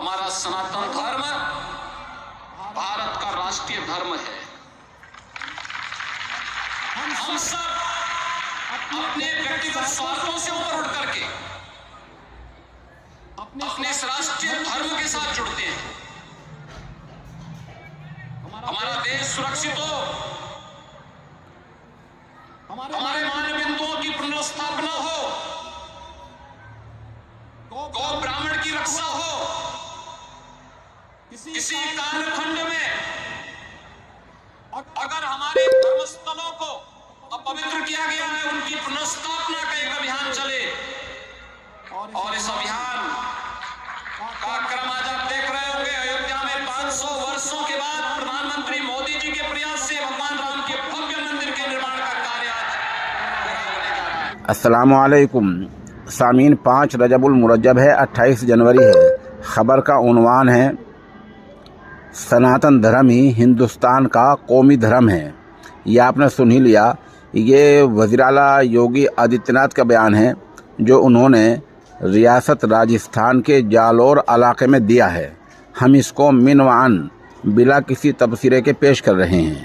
हमारा सनातन धर्म भारत का राष्ट्रीय धर्म है। हम सब अपने व्यक्तिगत स्वार्थों से ऊपर उठ करके अपने इस राष्ट्रीय धर्म के साथ जुड़ते हैं। हमारा देश सुरक्षित हो, हमारे मान्य बिंदुओं की पुनर्स्थापना हो, गौ ब्राह्मण की रक्षा हो, किसी कालखंड में अगर हमारे धर्मस्थलों को अपवित्र किया गया है, उनकी पुनर्स्थापना का एक अभियान चले। और इस अभियान का क्रम आज आप देख रहे होंगे। अयोध्या में 500 वर्षों के बाद प्रधानमंत्री मोदी जी के प्रयास से भगवान राम के भव्य मंदिर के निर्माण का कार्य आज पूरा होने जा रहा है। अस्सलामु अलैकुम सामीन, 5 रजबुल मुरज्जब है, 28 जनवरी है। खबर का उन्वान है सनातन धर्म ही हिंदुस्तान का कौमी धर्म है। ये आपने सुन ही लिया। ये वज़ीर आला योगी आदित्यनाथ का बयान है जो उन्होंने रियासत राजस्थान के जालौर इलाके में दिया है। हम इसको मिनवान बिला किसी तबसरे के पेश कर रहे हैं।